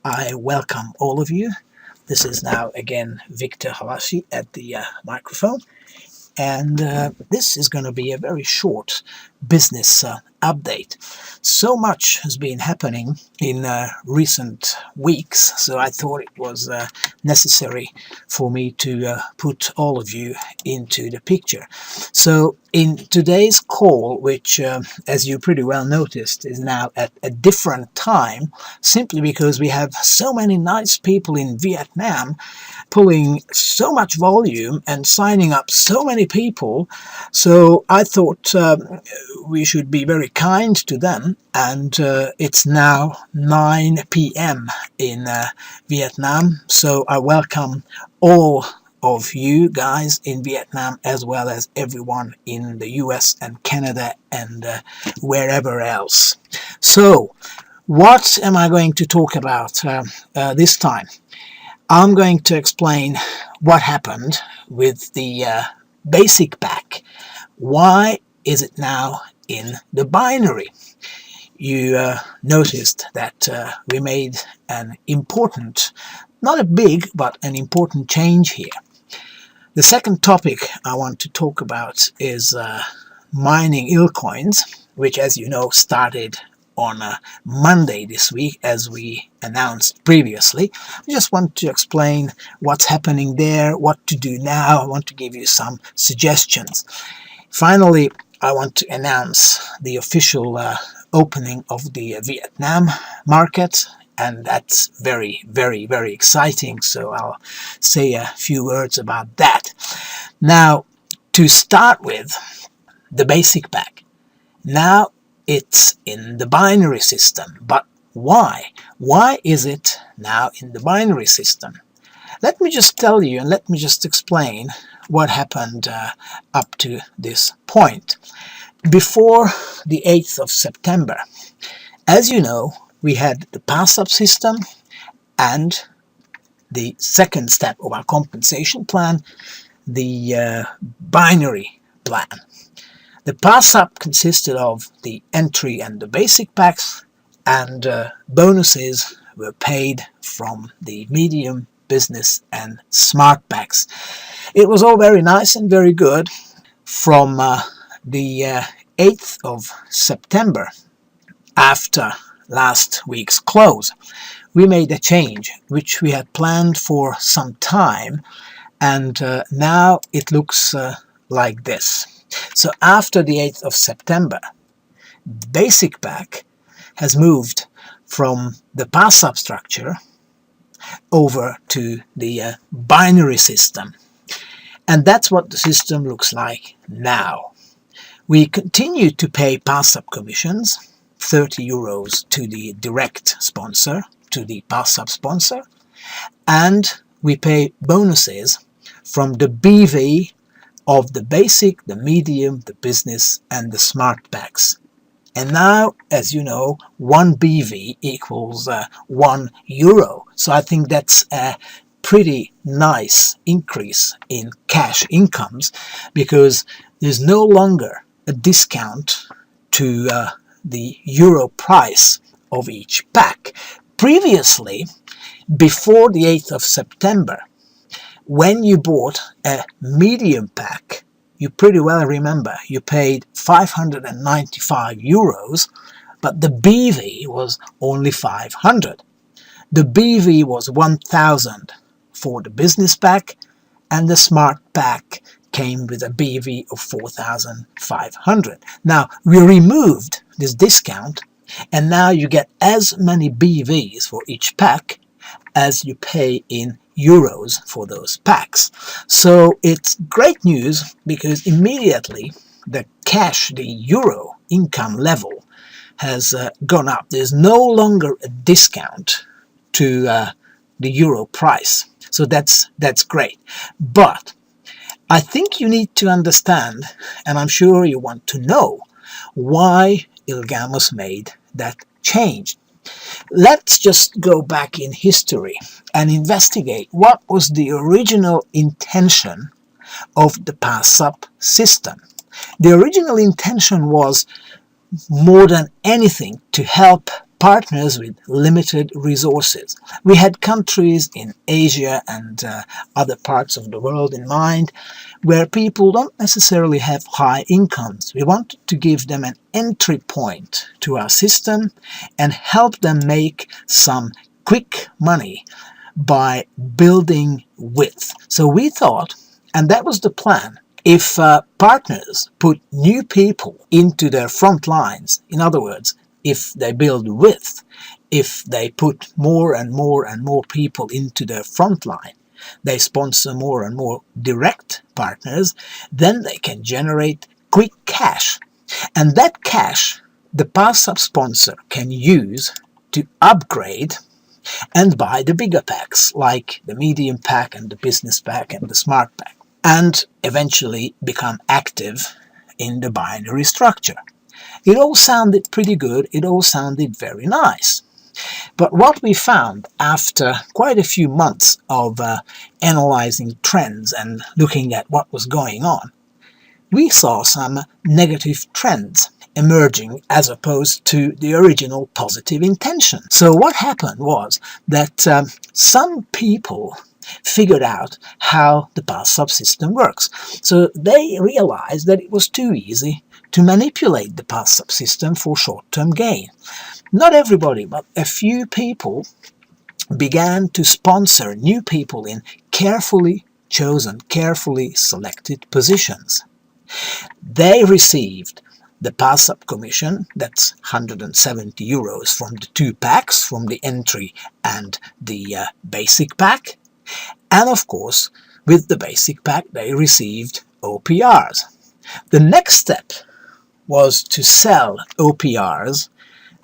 I welcome all of you. This is now again Victor Halashi at the microphone, and this is going to be a very short business update. So much has been happening in recent weeks, so I thought it was necessary for me to put all of you into the picture. So in today's call, which as you pretty well noticed is now at a different time, simply because we have so many nice people in Vietnam pulling so much volume and signing up so many people, so I thought we should be very kind to them, and it's now 9 p.m. in Vietnam, so I welcome all of you guys in Vietnam as well as everyone in the US and Canada and wherever else. So what am I going to talk about this time? I'm going to explain what happened with the basic pack. Why is it now in the binary? You noticed that we made an important, not a big, but an important change here. The second topic I want to talk about is mining Ilcoins, which, as you know, started on Monday this week, as we announced previously. I just want to explain what's happening there, what to do now. I want to give you some suggestions. Finally, I want to announce the official opening of the Vietnam market, and that's very, very, very exciting, so I'll say a few words about that. Now, to start with, the basic pack. Now it's in the binary system, but why? Why is it now in the binary system? Let me just tell you, and let me just explain what happened up to this point. Before the 8th of September, as you know, we had the pass-up system and the second step of our compensation plan, the binary plan. The pass-up consisted of the entry and the basic packs, and bonuses were paid from the medium, business and smart packs. It was all very nice and very good. From the 8th of September, after last week's close, we made a change which we had planned for some time, and now it looks like this. So after the 8th of September, the basic pack has moved from the pass-up structure over to the binary system. And that's what the system looks like now. We continue to pay pass-up commissions, 30 euros to the direct sponsor, to the pass-up sponsor, and we pay bonuses from the BV of the basic, the medium, the business and the smart packs. And now, as you know, 1 BV equals 1 euro. So I think that's a pretty nice increase in cash incomes, because there's no longer a discount to the euro price of each pack. Previously, before the 8th of September, when you bought a medium pack, you pretty well remember you paid 595 euros, but the BV was only 500. The BV was 1000 for the business pack, and the smart pack came with a BV of 4500. Now, we removed this discount, and now you get as many BVs for each pack as you pay in euros for those packs. So it's great news, because immediately the cash, the euro income level has gone up. There's no longer a discount to the euro price. So that's great. But I think you need to understand, and I'm sure you want to know, why Ilgamos made that change. Let's just go back in history and investigate what was the original intention of the pass-up system. The original intention was, more than anything, to help partners with limited resources. We had countries in Asia and other parts of the world in mind where people don't necessarily have high incomes. We wanted to give them an entry point to our system and help them make some quick money by building width. So we thought, and that was the plan, if partners put new people into their front lines, in other words, if they build width, if they put more and more and more people into their front line, they sponsor more and more direct partners, then they can generate quick cash. And that cash, the pass-up sponsor can use to upgrade and buy the bigger packs, like the medium pack and the business pack and the smart pack, and eventually become active in the binary structure. It all sounded pretty good, it all sounded very nice. But what we found after quite a few months of analyzing trends and looking at what was going on, we saw some negative trends emerging as opposed to the original positive intention. So what happened was that some people figured out how the pass-up system works. So they realized that it was too easy to manipulate the pass-up system for short-term gain. Not everybody, but a few people began to sponsor new people in carefully chosen, carefully selected positions. They received the pass-up commission, that's 170 euros from the two packs, from the entry and the basic pack. And of course, with the basic pack, they received OPRs. The next step was to sell OPRs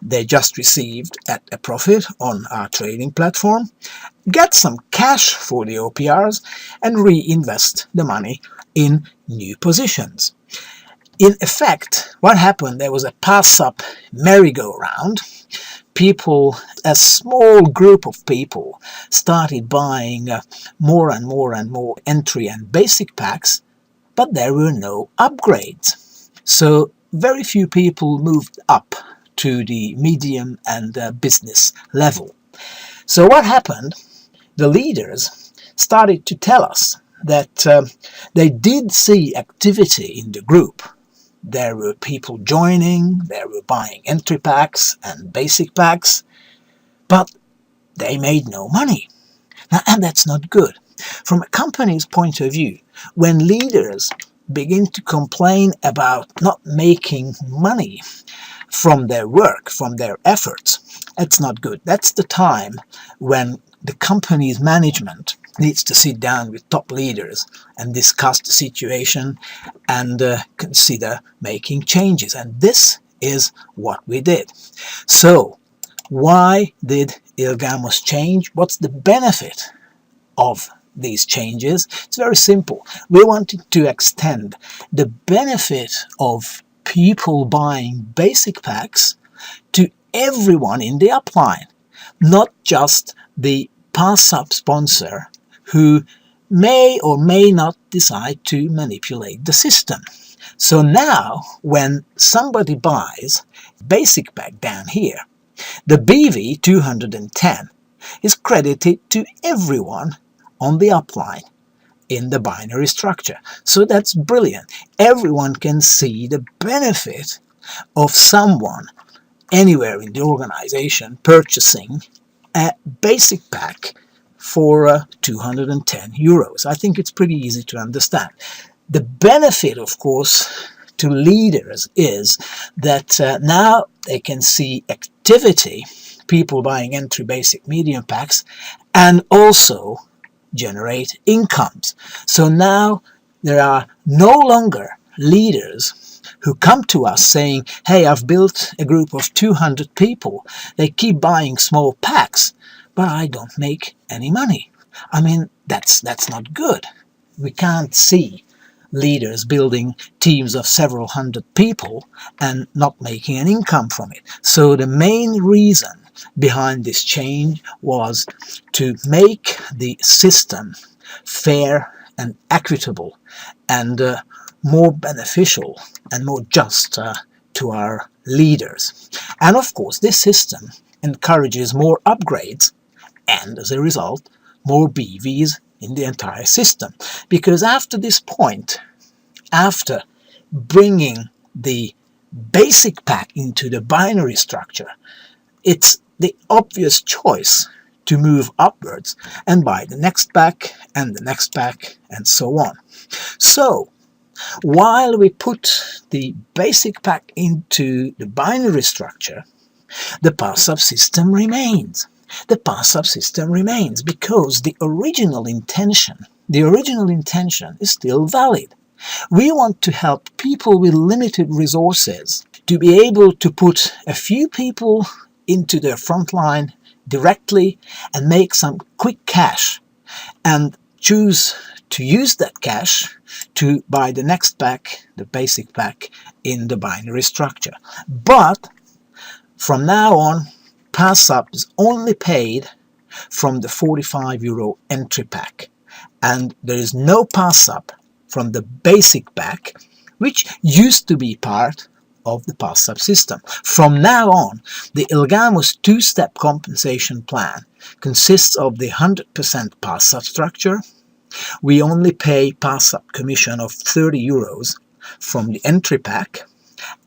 they just received at a profit on our trading platform, get some cash for the OPRs, and reinvest the money in new positions. In effect, what happened, there was a pass-up merry-go-round. People, a small group of people, started buying more and more and more entry and basic packs, but there were no upgrades. So very few people moved up to the medium and business level. So what happened? The leaders started to tell us that they did see activity in the group. There were people joining, they were buying entry packs and basic packs, but they made no money. Now, and that's not good. From a company's point of view, when leaders begin to complain about not making money from their work, from their efforts, that's not good. That's the time when the company's management needs to sit down with top leaders and discuss the situation and consider making changes. And this is what we did. So why did Ilgamos change? What's the benefit of these changes? It's very simple. We wanted to extend the benefit of people buying basic packs to everyone in the upline, not just the pass-up sponsor who may or may not decide to manipulate the system. So now, when somebody buys basic pack down here, the BV 210 is credited to everyone on the upline in the binary structure. So that's brilliant. Everyone can see the benefit of someone anywhere in the organization purchasing a basic pack for 210 euros. I think it's pretty easy to understand. The benefit, of course, to leaders is that now they can see activity, people buying entry, basic, medium packs, and also generate incomes. So now there are no longer leaders who come to us saying, hey, I've built a group of 200 people. They keep buying small packs, but I don't make any money. I mean, that's not good. We can't see leaders building teams of several hundred people and not making an income from it. So the main reason behind this change was to make the system fair and equitable and more beneficial and more just to our leaders. And of course, this system encourages more upgrades and, as a result, more BVs in the entire system. Because after this point, after bringing the basic pack into the binary structure, it's the obvious choice to move upwards and buy the next pack and the next pack and so on. So while we put the basic pack into the binary structure, the pass subsystem remains. The pass subsystem remains because the original intention is still valid. We want to help people with limited resources to be able to put a few people into their front line directly and make some quick cash and choose to use that cash to buy the next pack, the basic pack, in the binary structure. But from now on, pass up is only paid from the €45 entry pack, and there is no pass up from the basic pack, which used to be part of the pass subsystem. From now on, the Ilgamos two-step compensation plan consists of the 100% pass up structure. We only pay pass up commission of €30 from the entry pack,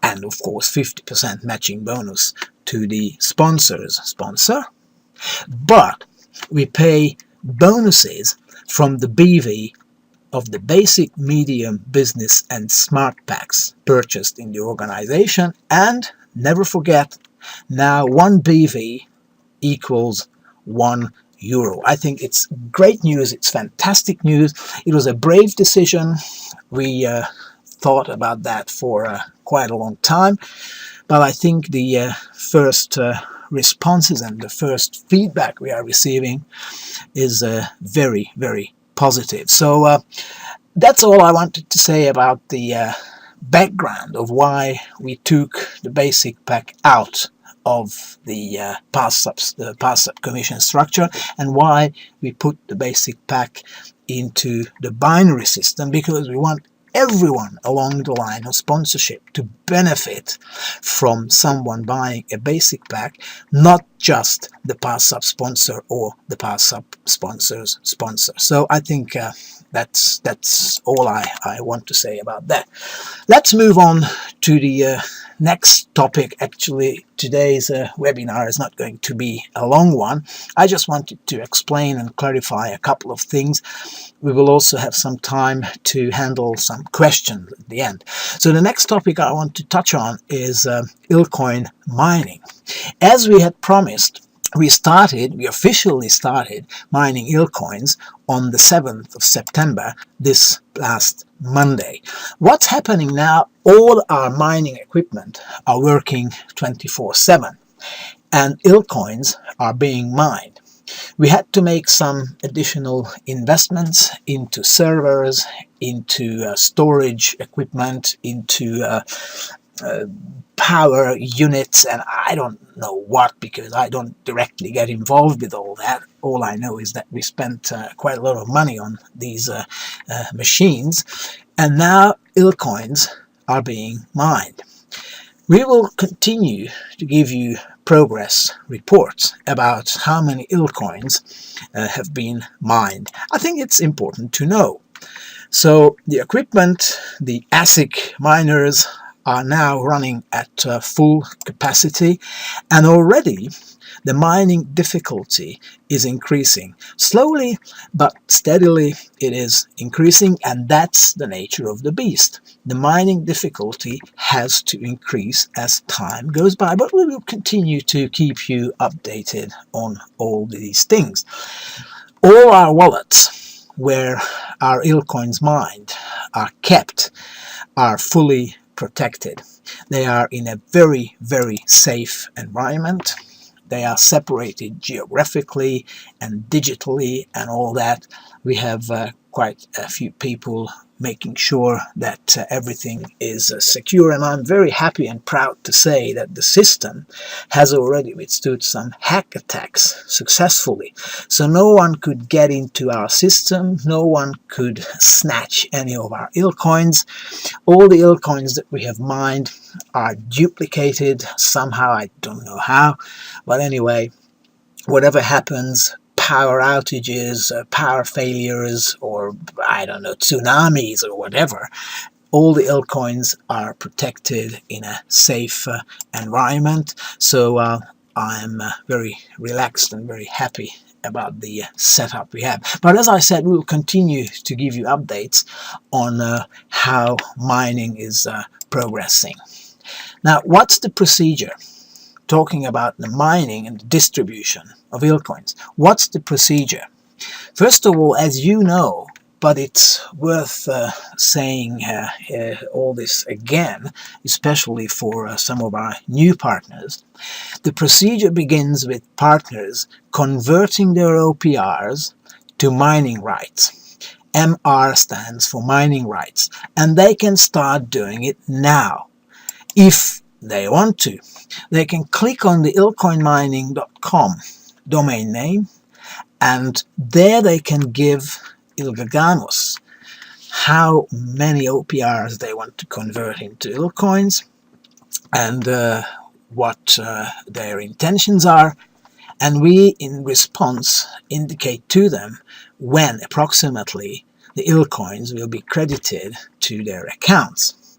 and of course 50% matching bonus to the sponsor's sponsor. But we pay bonuses from the BV of the basic, medium, business and smart packs purchased in the organization. And never forget, now 1 BV equals €1. I think it's great news, it's fantastic news. It was a brave decision. We thought about that for quite a long time, but I think the first responses and the first feedback we are receiving is very, very positive. So that's all I wanted to say about the background of why we took the basic pack out of the pass up commission structure and why we put the basic pack into the binary system, because we want everyone along the line of sponsorship to benefit from someone buying a basic pack, not just the pass up sponsor or the pass up sponsor's sponsor. So I think that's all I want to say about that. Let's move on to the next topic. Actually, today's webinar is not going to be a long one. I just wanted to explain and clarify a couple of things. We will also have some time to handle some questions at the end. So the next topic I want to touch on is Ilcoin mining. As we had promised, we officially started mining Ilcoins on the 7th of September, this last Monday. What's happening now? All our mining equipment are working 24/7 and Ilcoins are being mined. We had to make some additional investments into servers, into storage equipment, into power units, and I don't know what, because I don't directly get involved with all that. All I know is that we spent quite a lot of money on these machines, and now Ilcoins are being mined. We will continue to give you progress reports about how many Ilcoins have been mined. I think it's important to know. So the equipment, the ASIC miners, are now running at full capacity, and already the mining difficulty is increasing. Slowly but steadily it is increasing, and that's the nature of the beast. The mining difficulty has to increase as time goes by, but we will continue to keep you updated on all these things. All our wallets where our Ilcoins mined are kept, are fully protected. They are in a very, very safe environment. They are separated geographically and digitally and all that. We have quite a few people making sure that everything is secure, and I'm very happy and proud to say that the system has already withstood some hack attacks successfully. So no one could get into our system, no one could snatch any of our Ilcoins. All the Ilcoins that we have mined are duplicated somehow, I don't know how, but anyway, whatever happens, power outages, power failures, or I don't know, tsunamis or whatever, all the Ilcoins are protected in a safe environment. So I'm very relaxed and very happy about the setup we have. But as I said, we will continue to give you updates on how mining is progressing. Now, what's the procedure? Talking about the mining and the distribution of Ilcoins. What's the procedure? First of all, as you know, but it's worth saying all this again, especially for some of our new partners, the procedure begins with partners converting their OPRs to mining rights. MR stands for mining rights, and they can start doing it now, if they want to. They can click on the ilcoinmining.com domain name, and there they can give Ilgamos how many OPRs they want to convert into Ilcoins, and what their intentions are, and we in response indicate to them when approximately the Ilcoins will be credited to their accounts.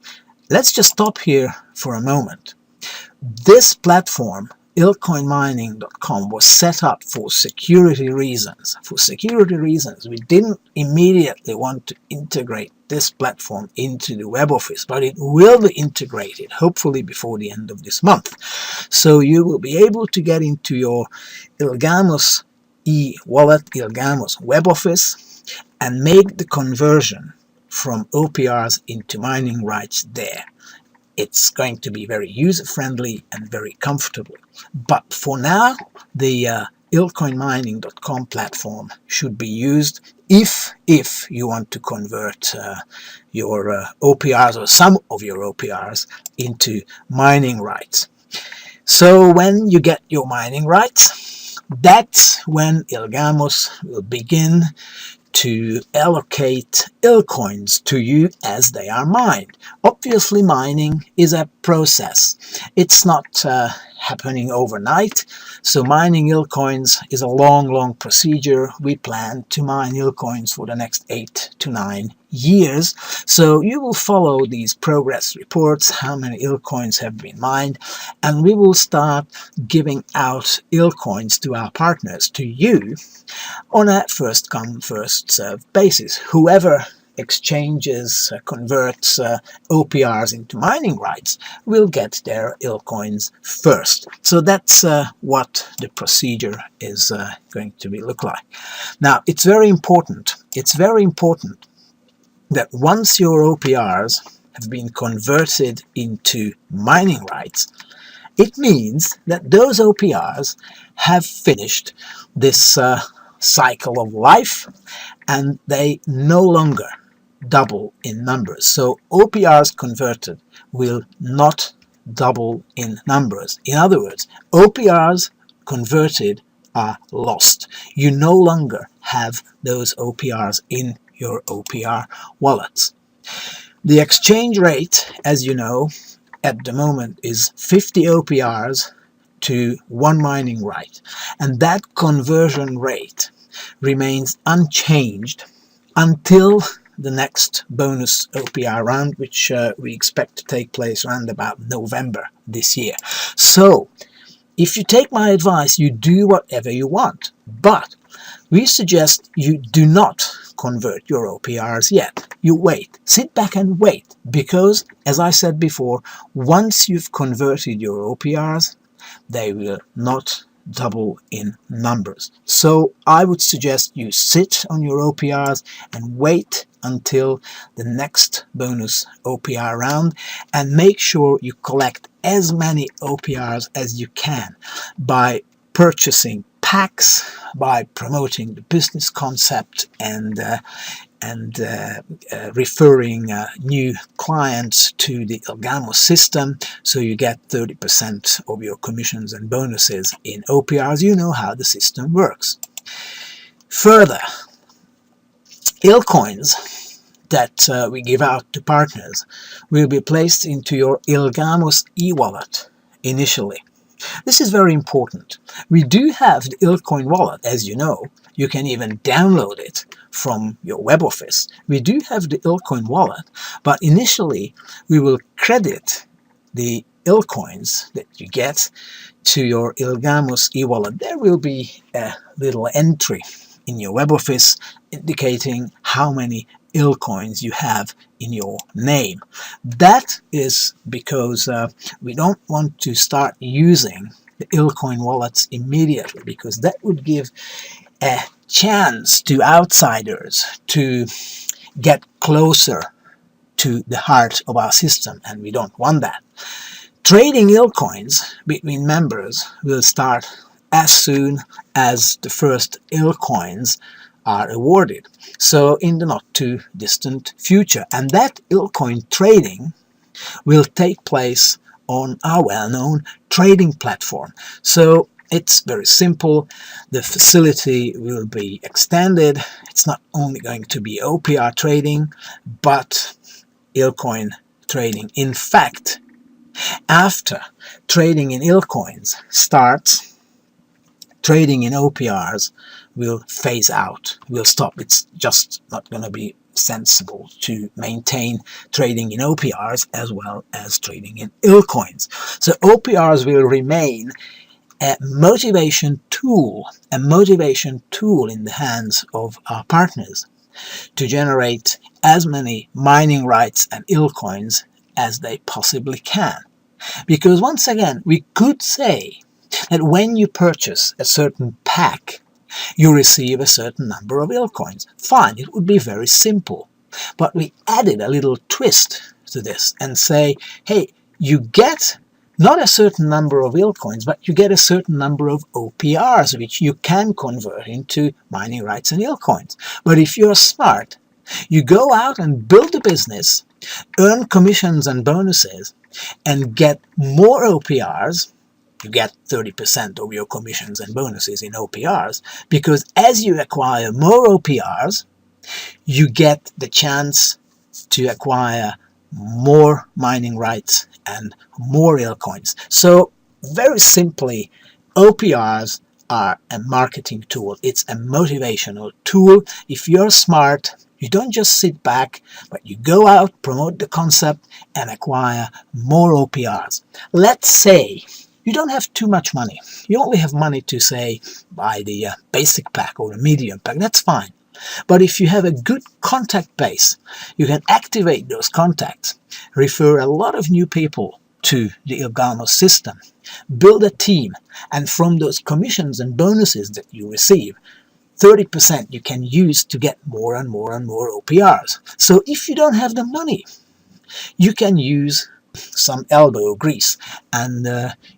Let's just stop here for a moment. This platform, ilcoinmining.com, was set up for security reasons. For security reasons, we didn't immediately want to integrate this platform into the web office, but it will be integrated hopefully before the end of this month. So you will be able to get into your Ilgamos e-wallet, Ilgamos web office, and make the conversion from OPRs into mining rights there. It's going to be very user-friendly and very comfortable. But for now, the ilcoinmining.com platform should be used if you want to convert your OPRs or some of your OPRs into mining rights. So when you get your mining rights, that's when Ilgamos will begin to allocate Ilcoins to you as they are mined. Obviously, mining is a process. It's not happening overnight. So mining Ilcoins is a long procedure. We plan to mine Ilcoins for the next 8 to 9 years. So you will follow these progress reports, how many Ilcoins have been mined, and we will start giving out Ilcoins to our partners, to you, on a first come first served basis. Whoever exchanges, converts OPRs into mining rights will get their Ilcoins first. So that's what the procedure is going to look like. Now, it's very important that once your OPRs have been converted into mining rights, it means that those OPRs have finished this cycle of life, and they no longer double in numbers. So OPRs converted will not double in numbers. In other words, OPRs converted are lost. You no longer have those OPRs in your OPR wallets. The exchange rate, as you know, at the moment is 50 OPRs to 1 mining right, and that conversion rate remains unchanged until the next bonus OPR round, which we expect to take place around about November this year. So if you take my advice, you do whatever you want, but we suggest you do not convert your OPRs yet. You wait, sit back and wait, because as I said before, once you've converted your OPRs, they will not double in numbers. So I would suggest you sit on your OPRs and wait until the next bonus OPR round, and make sure you collect as many OPRs as you can by purchasing packs, by promoting the business concept, and and referring new clients to the Ilgamos system, so you get 30% of your commissions and bonuses in OPRs. You know how the system works. Further, Ilcoins that we give out to partners will be placed into your Ilgamos e-wallet initially. This is very important. We do have the Ilcoin wallet, as you know. You can even download it from your web office. We do have the Ilcoin wallet, but initially we will credit the Ilcoins that you get to your Ilgamos e-wallet. There will be a little entry in your web office indicating how many Ilcoins you have in your name. That is because we don't want to start using the Ilcoin wallets immediately, because that would give a chance to outsiders to get closer to the heart of our system, and we don't want that. Trading Ilcoins between members will start as soon as the first Ilcoins are awarded, so in the not too distant future, and that Ilcoin trading will take place on our well-known trading platform. So it's very simple. The facility will be extended. It's not only going to be OPR trading, but Ilcoin trading. In fact, after trading in Ilcoins starts, trading in OPRs will phase out, will stop. It's just not going to be sensible to maintain trading in OPRs as well as trading in Ilcoins. So OPRs will remain a motivation tool in the hands of our partners to generate as many mining rights and Ilcoins as they possibly can. Because once again, we could say that when you purchase a certain pack, you receive a certain number of Ilcoins. Fine, it would be very simple. But we added a little twist to this and say, hey, you get not a certain number of Ilcoins, but you get a certain number of OPRs, which you can convert into mining rights and Ilcoins. But if you're smart, you go out and build a business, earn commissions and bonuses, and get more OPRs. You get 30% of your commissions and bonuses in OPRs, because as you acquire more OPRs, you get the chance to acquire more mining rights and more Ilcoins. So very simply, OPRs are a marketing tool. It's a motivational tool. If you're smart, you don't just sit back, but you go out, promote the concept, and acquire more OPRs. Let's say you don't have too much money. You only have money to, say, buy the basic pack or the medium pack. That's fine. But if you have a good contact base, you can activate those contacts, refer a lot of new people to the Ilgamos system, build a team, and from those commissions and bonuses that you receive, 30% you can use to get more and more and more OPRs. So if you don't have the money, you can use some elbow grease, and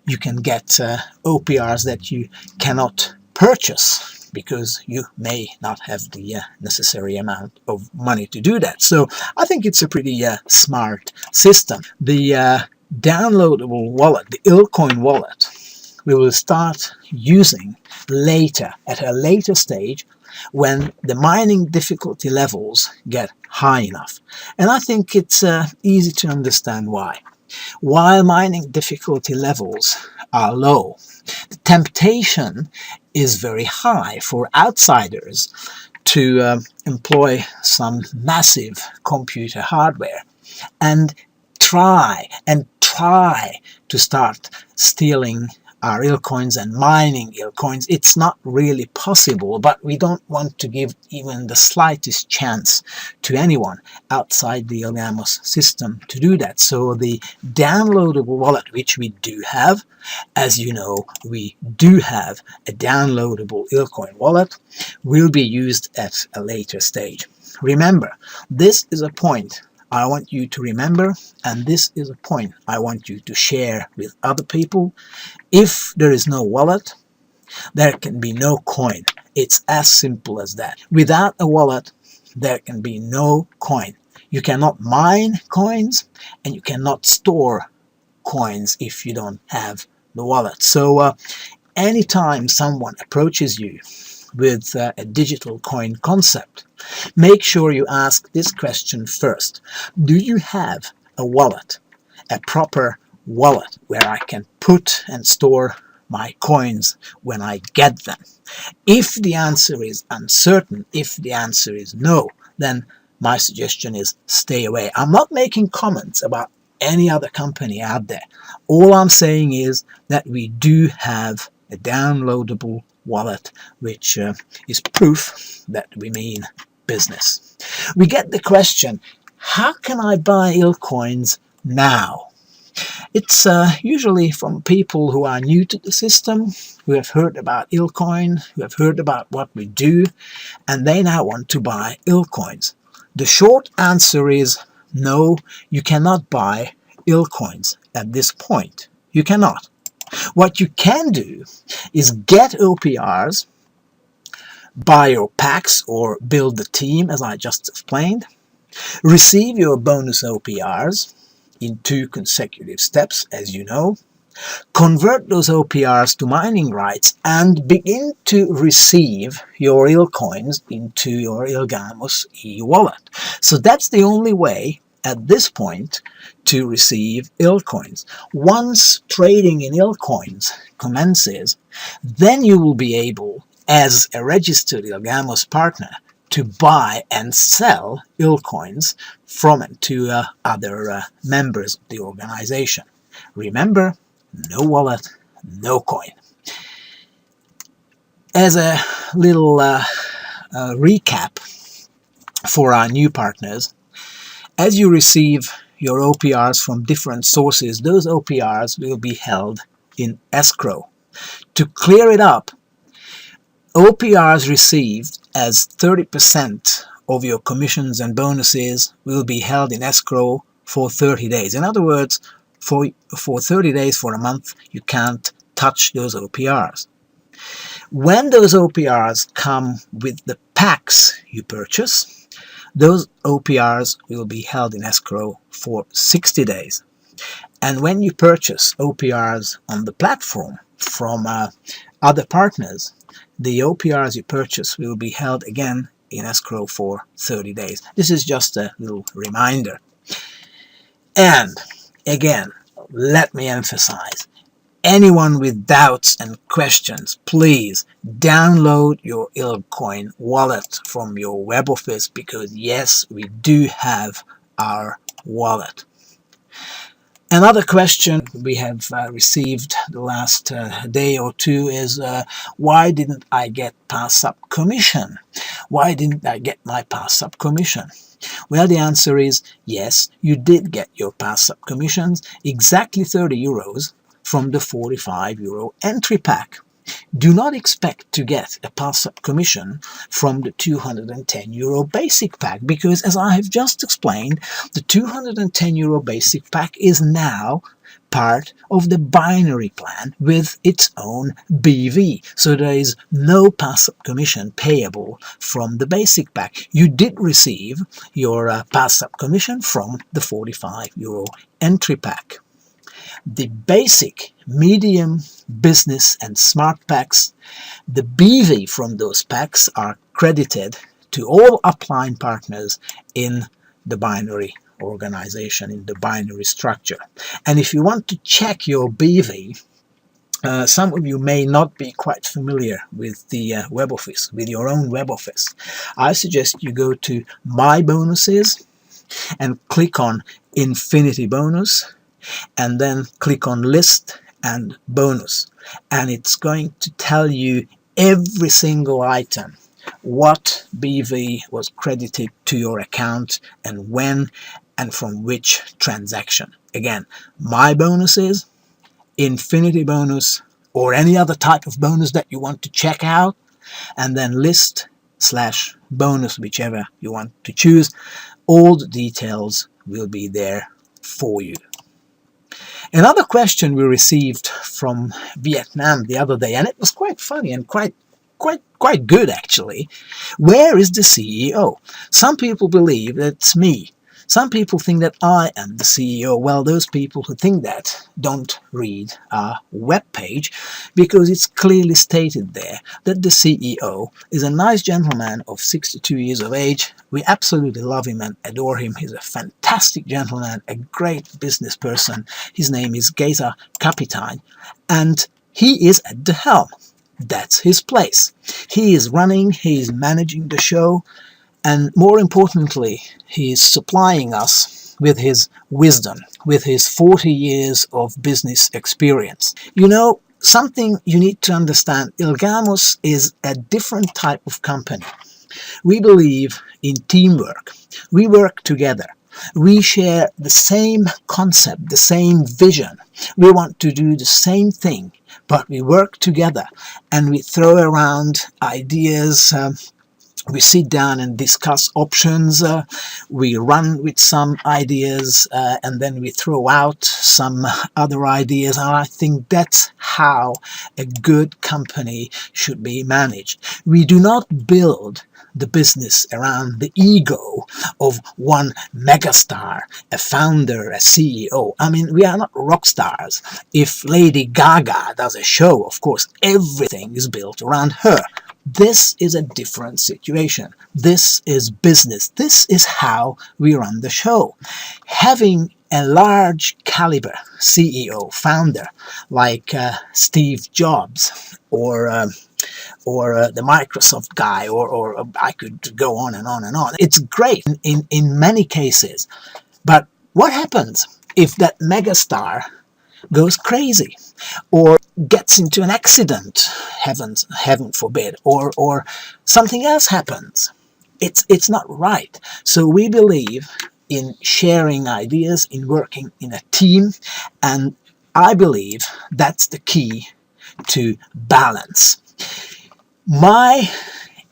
you can get OPRs that you cannot purchase because you may not have the necessary amount of money to do that. So I think it's a pretty smart system. The downloadable wallet, the Ilcoin wallet, we will start using later, at a later stage, when the mining difficulty levels get high enough. And I think it's easy to understand why. While mining difficulty levels are low, the temptation is very high for outsiders to employ some massive computer hardware and try to start stealing our Ilcoins and mining Ilcoins. It's not really possible, but we don't want to give even the slightest chance to anyone outside the Ilgamos system to do that. So the downloadable wallet, which we do have, as you know, we do have a downloadable Ilcoin wallet, will be used at a later stage. Remember, this is a point I want you to remember, and this is a point I want you to share with other people. If there is no wallet, there can be no coin. It's as simple as that. Without a wallet, there can be no coin. You cannot mine coins, and you cannot store coins if you don't have the wallet. So anytime someone approaches you with a digital coin concept, make sure you ask this question first. Do you have a wallet, a proper wallet where I can put and store my coins when I get them? If the answer is uncertain, if the answer is no, then my suggestion is stay away. I'm not making comments about any other company out there. All I'm saying is that we do have a downloadable wallet, which is proof that we mean business. We get the question, how can I buy Ilcoins now? It's usually from people who are new to the system, who have heard about Ilcoin, who have heard about what we do, and they now want to buy Ilcoins. The short answer is no, you cannot buy Ilcoins at this point. You cannot. What you can do is get OPRs, buy your packs or build the team as I just explained, receive your bonus OPRs in 2 consecutive steps, as you know, convert those OPRs to mining rights, and begin to receive your Ilcoins into your Ilgamos e-wallet. So that's the only way at this point to receive Ilcoins. Once trading in Ilcoins commences, then you will be able, as a registered Ilgamos partner, to buy and sell Ilcoins from and to other members of the organization. Remember, no wallet, no coin. As a little recap for our new partners, as you receive your OPRs from different sources, those OPRs will be held in escrow. To clear it up, OPRs received as 30% of your commissions and bonuses will be held in escrow for 30 days. In other words, for 30 days, for a month, you can't touch those OPRs. When those OPRs come with the packs you purchase, those OPRs will be held in escrow for 60 days. And when you purchase OPRs on the platform from other partners, the OPRs you purchase will be held again in escrow for 30 days. This is just a little reminder. And again, let me emphasize, anyone with doubts and questions, please download your Ilcoin wallet from your web office, because yes, we do have our wallet. Another question we have received the last day or two is, why didn't I get pass-up commission? Why didn't I get my pass-up commission? Well, the answer is yes, you did get your pass-up commissions, exactly 30 euros from the 45 euro entry pack. Do not expect to get a pass-up commission from the 210 euro basic pack, because as I have just explained, the 210 euro basic pack is now part of the binary plan with its own BV. So there is no pass-up commission payable from the basic pack. You did receive your pass-up commission from the 45 euro entry pack. The basic, medium, business and smart packs, the BV from those packs are credited to all upline partners in the binary organization, in the binary structure. And if you want to check your BV, some of you may not be quite familiar with the web office, with your own web office. I suggest you go to My Bonuses and click on Infinity Bonus, and then click on List and Bonus, and it's going to tell you every single item, what BV was credited to your account and when and from which transaction. Again, My Bonuses, Infinity Bonus, or any other type of bonus that you want to check out, and then List/Bonus, whichever you want to choose. All the details will be there for you. Another question we received from Vietnam the other day, and it was quite funny and quite quite good actually. Where is the CEO? Some people believe that's me. Some people think that I am the CEO. Well, those people who think that don't read our webpage, because it's clearly stated there that the CEO is a nice gentleman of 62 years of age. We absolutely love him and adore him. He's a fantastic gentleman, a great business person. His name is Geza Kapitein, and he is at the helm. That's his place. He is running, he is managing the show, and more importantly, he is supplying us with his wisdom, with his 40 years of business experience. You know, something you need to understand, Ilgamos is a different type of company. We believe in teamwork. We work together. We share the same concept, the same vision. We want to do the same thing, but we work together and we throw around ideas. We sit down and discuss options, we run with some ideas, and then we throw out some other ideas, and I think that's how a good company should be managed. We do not build the business around the ego of one megastar, a founder, a CEO. I mean, we are not rock stars. If Lady Gaga does a show, of course, everything is built around her. This is a different situation. This is business. This is how we run the show. Having a large caliber CEO, founder, like Steve Jobs or the Microsoft guy, or I could go on and on and on. It's great in many cases. But what happens if that megastar goes crazy or gets into an accident, heaven forbid, or something else happens? It's not right. So we believe in sharing ideas, in working in a team, and I believe that's the key to balance. My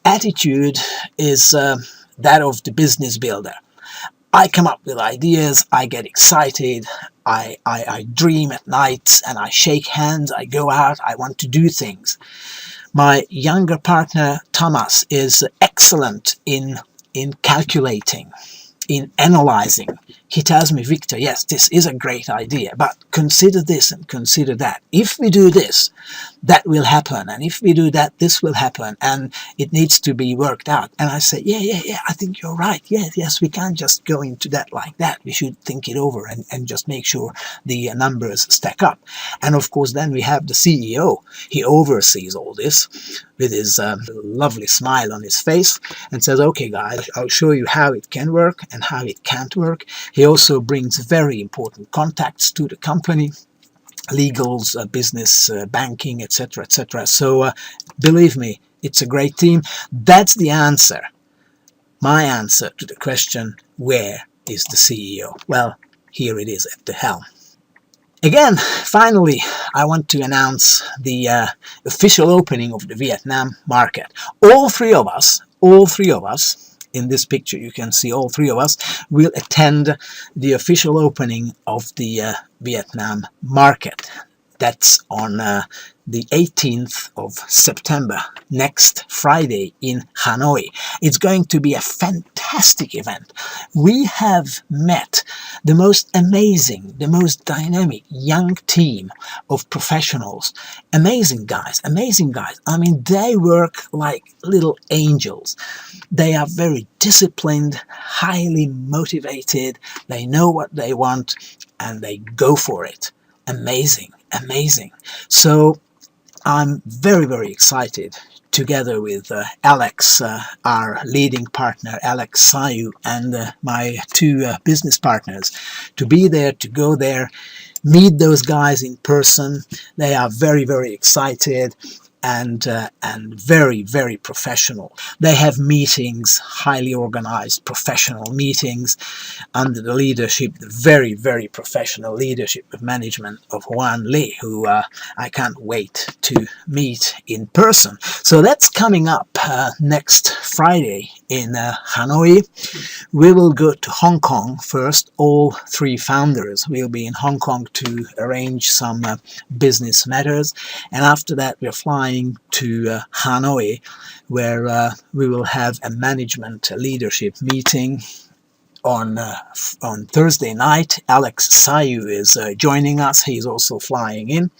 attitude is that of the business builder. I come up with ideas, I get excited, I dream at night, and I shake hands, I go out, I want to do things. My younger partner, Thomas, is excellent in calculating, in analyzing. He tells me, Victor, yes, this is a great idea, but consider this and consider that. If we do this, that will happen, and if we do that, this will happen, and it needs to be worked out. And I say, yeah, I think you're right. Yes, we can't just go into that like that. We should think it over and just make sure the numbers stack up. And of course, then we have the CEO. He oversees all this with his lovely smile on his face and says, okay, guys, I'll show you how it can work and how it can't work. He also brings very important contacts to the company, legals, business, banking, etc., etc. So believe me, it's a great team. That's the answer. My answer to the question, where is the CEO? Well, here it is at the helm. Again, finally, I want to announce the official opening of the Vietnam market. All three of us, in this picture you can see all three of us, will attend the official opening of the Vietnam market. That's on the 18th of September, next Friday in Hanoi. It's going to be a fantastic event. We have met the most amazing, the most dynamic young team of professionals. Amazing guys. I mean, they work like little angels. They are very disciplined, highly motivated. They know what they want and they go for it. Amazing. So I'm very excited, together with Alex, our leading partner, Alex Sayu, and my two business partners, to be there, to go there, meet those guys in person. They are very excited and very professional. They have meetings, highly organized professional meetings under the leadership, the very professional leadership of management of Juan Lee, who I can't wait to meet in person. So that's coming up next Friday in Hanoi. We will go to Hong Kong first. All three founders will be in Hong Kong to arrange some business matters, and after that we're flying flying to Hanoi, where we will have a management leadership meeting on Thursday night. Alex Sayu is joining us. He's also flying in.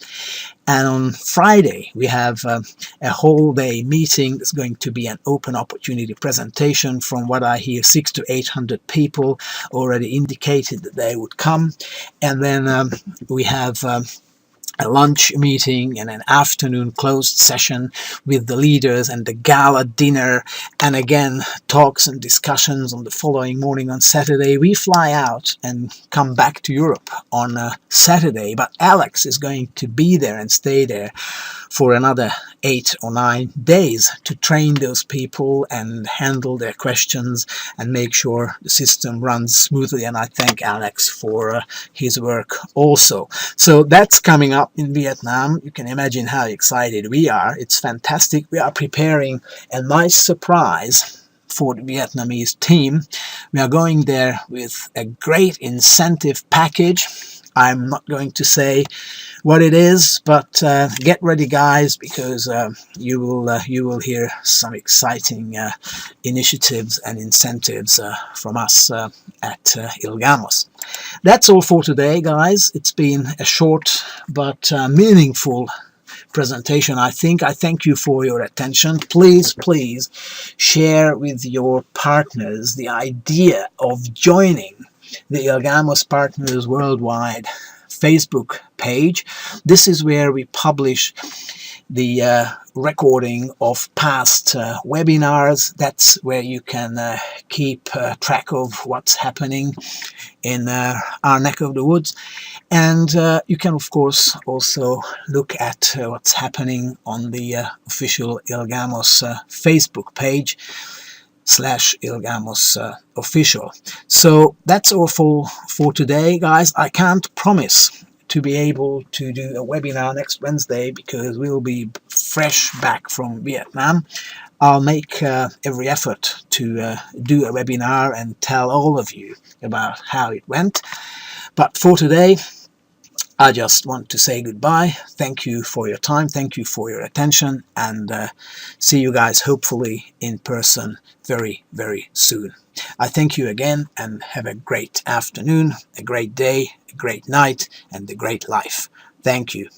And on Friday, we have a whole day meeting. It's going to be an open opportunity presentation. From what I hear, 600 to 800 people already indicated that they would come. And then we have a lunch meeting and an afternoon closed session with the leaders and the gala dinner, and again talks and discussions on the following morning on Saturday. We fly out and come back to Europe on Saturday, but Alex is going to be there and stay there for another 8 or 9 days to train those people and handle their questions and make sure the system runs smoothly. And I thank Alex for his work also. So that's coming up in Vietnam. You can imagine how excited we are. It's fantastic. We are preparing a nice surprise for the Vietnamese team. We are going there with a great incentive package. I'm not going to say what it is, but get ready, guys, because you will hear some exciting initiatives and incentives from us at Ilgamos. That's all for today, guys. It's been a short but meaningful presentation, I think. I thank you for your attention. Please share with your partners the idea of joining the Ilgamos Partners Worldwide Facebook page. This is where we publish the recording of past webinars. That's where you can keep track of what's happening in our neck of the woods. And you can, of course, also look at what's happening on the official Ilgamos Facebook page /Ilgamos official. So that's all for today, guys. I can't promise to be able to do a webinar next Wednesday because we'll be fresh back from Vietnam. I'll make every effort to do a webinar and tell all of you about how it went. But for today, I just want to say goodbye. Thank you for your time. Thank you for your attention, and see you guys hopefully in person very, very soon. I thank you again, and have a great afternoon, a great day, a great night, and a great life. Thank you.